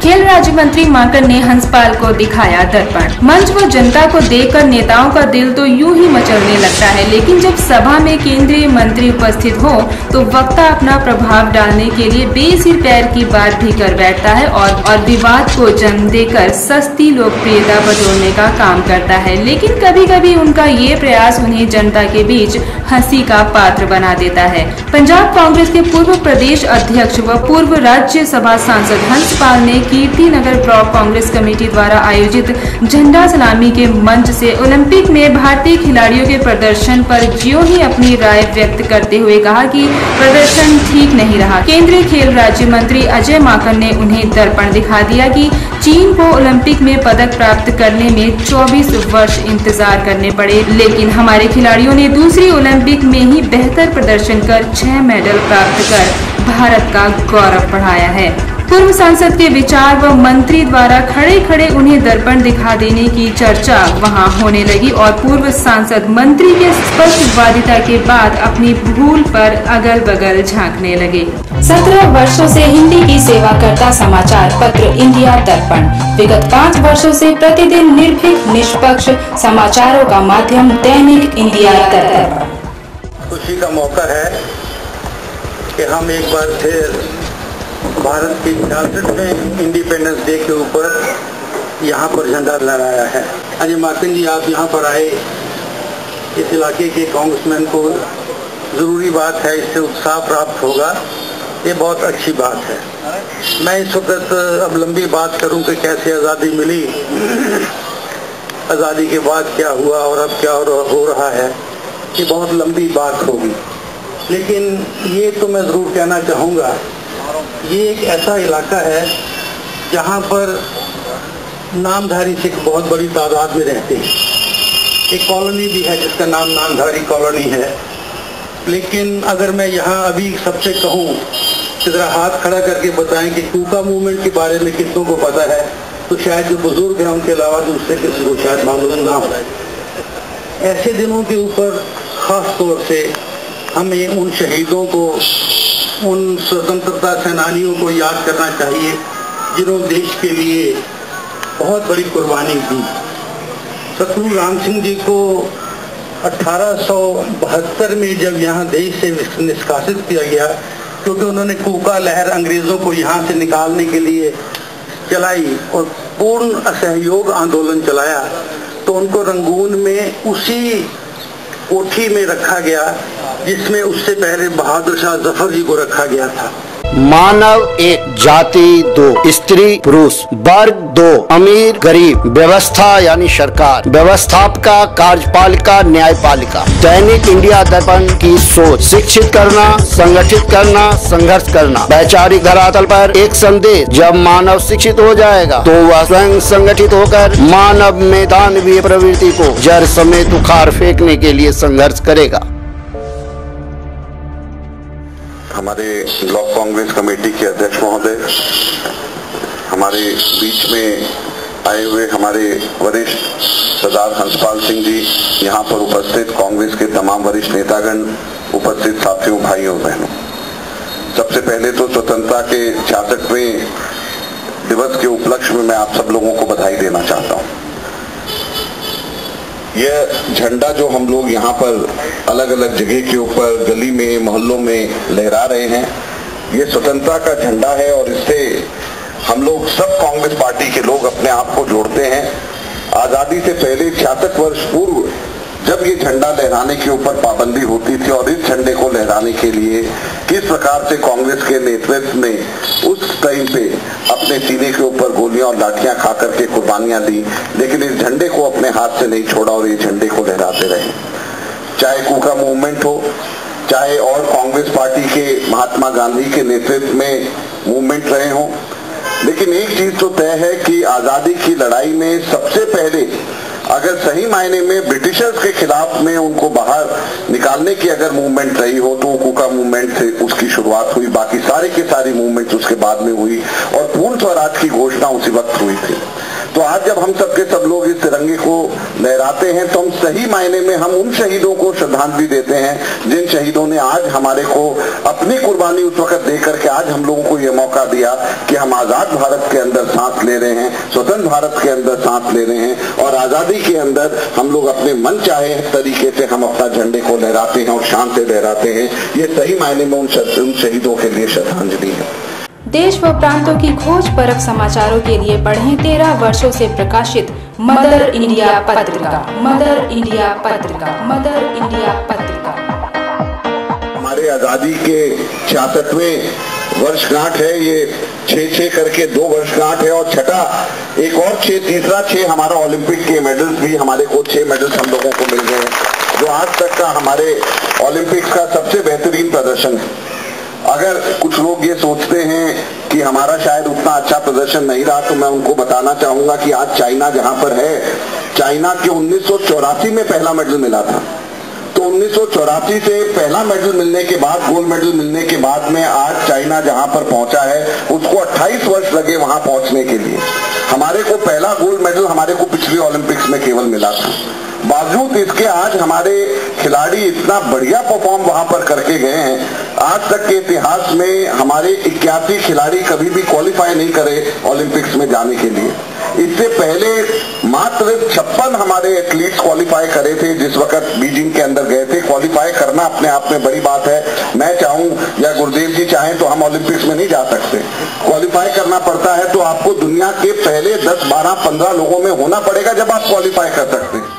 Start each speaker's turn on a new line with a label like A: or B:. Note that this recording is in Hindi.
A: खेल राज्य मंत्री माकन ने हंसपाल को दिखाया दर्पण। मंच व जनता को देखकर नेताओं का दिल तो यूं ही मचलने लगता है, लेकिन जब सभा में केंद्रीय मंत्री उपस्थित हो तो वक्ता अपना प्रभाव डालने के लिए बेसिर पैर की बात भी कर बैठता है और विवाद को जन्म देकर सस्ती लोकप्रियता बटोरने का काम करता है। लेकिन कभी कभी उनका ये प्रयास उन्हें जनता के बीच हंसी का पात्र बना देता है। पंजाब कांग्रेस के पूर्व प्रदेश अध्यक्ष व पूर्व राज्यसभा सांसद हंसपाल ने कीर्ति नगर ब्लॉक कांग्रेस कमेटी द्वारा आयोजित झंडा सलामी के मंच से ओलंपिक में भारतीय खिलाड़ियों के प्रदर्शन पर ज्यों ही अपनी राय व्यक्त करते हुए कहा कि प्रदर्शन ठीक नहीं रहा। केंद्रीय खेल राज्य मंत्री अजय माकन ने उन्हें दर्पण दिखा दिया कि चीन को ओलंपिक में पदक प्राप्त करने में 24 वर्ष इंतजार करने पड़े, लेकिन हमारे खिलाड़ियों ने दूसरी ओलंपिक में ही बेहतर प्रदर्शन कर 6 मेडल प्राप्त कर भारत का गौरव बढ़ाया है। पूर्व सांसद के विचार व मंत्री द्वारा खड़े खड़े उन्हें दर्पण दिखा देने की चर्चा वहां होने लगी और पूर्व सांसद मंत्री के स्पष्टवादिता के बाद अपनी भूल पर अगल बगल झांकने लगे।
B: 17 वर्षों से हिंदी की सेवा करता समाचार पत्र इंडिया दर्पण विगत 5 वर्षों से प्रतिदिन निर्भीक निष्पक्ष समाचारों का माध्यम दैनिक इंडिया दर्पण।
C: खुशी का मौका है कि हम एक बार फिर भारत की 66वें इंडिपेंडेंस डे के ऊपर यहाँ पर झंडा लहराया है। अजय माकन जी, आप यहाँ पर आए, इस इलाके के कांग्रेसमैन को ज़रूरी बात है, इससे उत्साह प्राप्त होगा, ये बहुत अच्छी बात है। मैं इस वक्त अब लंबी बात करूं कि कैसे आज़ादी मिली, आज़ादी के बाद क्या हुआ और अब क्या हो रहा है, ये बहुत लंबी बात होगी। लेकिन ये तो मैं ज़रूर कहना चाहूँगा, ये एक ऐसा इलाका है जहाँ पर नामधारी सिख बहुत बड़ी तादाद में रहते हैं। एक कॉलोनी भी है जिसका नाम नामधारी कॉलोनी है। लेकिन अगर मैं यहाँ अभी सबसे कहूँ कि जरा हाथ खड़ा करके बताएं कि कूका मूवमेंट के बारे में कितनों को पता है, तो शायद जो बुजुर्ग हैं उनके अलावा दूसरे किसी को शायद मालूम ना हो। ऐसे दिनों के ऊपर खास तौर से हमें उन शहीदों को, उन स्वतंत्रता सेनानियों को याद करना चाहिए जिन्होंने देश के लिए बहुत बड़ी कुर्बानी दी। सतगुरु राम सिंह जी को 1872 में जब यहाँ देश से निष्कासित किया गया, क्योंकि उन्होंने कूका लहर अंग्रेजों को यहाँ से निकालने के लिए चलाई और पूर्ण असहयोग आंदोलन चलाया, तो उनको रंगून में उसी कोठी में रखा गया जिसमें उससे पहले बहादुर शाह जफर जी को रखा गया था।
D: मानव एक, जाति दो, स्त्री पुरुष, वर्ग दो, अमीर गरीब, व्यवस्था यानी सरकार, व्यवस्थापिका, कार्यपालिका, न्यायपालिका। दैनिक इंडिया दर्पण की सोच शिक्षित करना, संगठित करना, संघर्ष करना। वैचारिक धरातल पर एक संदेश, जब मानव शिक्षित हो जाएगा तो वह स्वयं संगठित होकर मानव में दानवीय प्रवृत्ति को जड़ समेत उखाड़ फेंकने के लिए संघर्ष करेगा।
E: हमारे ब्लॉक कांग्रेस कमेटी के अध्यक्ष महोदय, हमारे बीच में आए हुए हमारे वरिष्ठ सरदार हंसपाल सिंह जी, यहाँ पर उपस्थित कांग्रेस के तमाम वरिष्ठ नेतागण, उपस्थित साथियों, भाइयों बहनों, सबसे पहले तो स्वतंत्रता के 66वें दिवस के उपलक्ष्य में मैं आप सब लोगों को बधाई देना चाहता हूँ। यह झंडा जो हम लोग यहाँ पर अलग अलग जगह के ऊपर गली में, मोहल्लों में लहरा रहे हैं, ये स्वतंत्रता का झंडा है और इससे हम लोग सब कांग्रेस पार्टी के लोग अपने आप को जोड़ते हैं। आजादी से पहले 66 वर्ष पूर्व जब ये झंडा लहराने के ऊपर पाबंदी होती थी और इस झंडे को लहराने के लिए किस प्रकार से कांग्रेस के नेतृत्व ने उस टाइम पे अपने सीने के ऊपर गोलियां और लाठियां खा करके कुर्बानियां दी, लेकिन इस झंडे को अपने हाथ से नहीं छोड़ा और इस झंडे को लहराते रहे। चाहे कूका मूवमेंट हो, चाहे और कांग्रेस पार्टी के महात्मा गांधी के नेतृत्व में मूवमेंट रहे हों, लेकिन एक चीज तो तय है कि आजादी की लड़ाई में सबसे पहले अगर सही मायने में ब्रिटिशर्स के खिलाफ में उनको बाहर निकालने की अगर मूवमेंट रही हो तो कूका मूवमेंट से उसकी शुरुआत हुई। बाकी सारे की सारी मूवमेंट उसके बाद में हुई और पूर्ण स्वराज की घोषणा उसी वक्त हुई थी। तो आज जब हम सबके सब लोग इस तिरंगे को लहराते हैं तो हम सही मायने में हम उन शहीदों को श्रद्धांजलि देते हैं जिन शहीदों ने आज हमारे को अपनी कुर्बानी उस वक्त दे करके आज हम लोगों को ये मौका दिया कि हम आजाद भारत के अंदर सांस ले रहे हैं, स्वतंत्र भारत के अंदर सांस ले रहे हैं और आजादी के अंदर हम लोग अपने मन चाहे तरीके से हम अपना झंडे को लहराते हैं और शान से लहराते हैं। ये सही मायने में उन शहीदों के लिए श्रद्धांजलि है।
B: देश व प्रांतों की खोज परख समाचारों के लिए पढ़ें 13 वर्षों से प्रकाशित मदर इंडिया पत्रिका। मदर इंडिया पत्रिका। मदर इंडिया पत्रिका
E: हमारे आजादी के 66वें वर्षगांठ है। ये 6 करके 2 वर्षगांठ है और छठा एक और 6 हमारा ओलंपिक के मेडल्स भी हमारे को 6 मेडल्स हम लोगों को मिल गए हैं, जो आज तक का हमारे ओलंपिक्स का सबसे बेहतरीन प्रदर्शन है। अगर कुछ लोग ये सोचते हैं कि हमारा शायद उतना अच्छा प्रदर्शन नहीं रहा, तो मैं उनको बताना चाहूंगा कि आज चाइना जहां पर है, चाइना के 1984 में पहला मेडल मिला था। तो 1984 से पहला मेडल मिलने के बाद, गोल्ड मेडल मिलने के बाद में आज चाइना जहां पर पहुंचा है उसको 28 वर्ष लगे वहां पहुंचने के लिए। हमारे को पहला गोल्ड मेडल हमारे को पिछले ओलंपिक्स में केवल मिला था। बावजूद इसके आज हमारे खिलाड़ी इतना बढ़िया परफॉर्म वहां पर करके गए हैं। आज तक के इतिहास में हमारे 81 खिलाड़ी कभी भी क्वालिफाई नहीं करे ओलंपिक्स में जाने के लिए। इससे पहले मात्र 56 हमारे एथलीट्स क्वालिफाई करे थे जिस वक्त बीजिंग के अंदर गए थे। क्वालिफाई करना अपने आप में बड़ी बात है। मैं चाहूं या गुरुदेव जी चाहें तो हम ओलंपिक्स में नहीं जा सकते। क्वालिफाई करना पड़ता है तो आपको दुनिया के पहले 10, 12, 15 लोगों में होना पड़ेगा जब आप क्वालिफाई कर सकते हैं।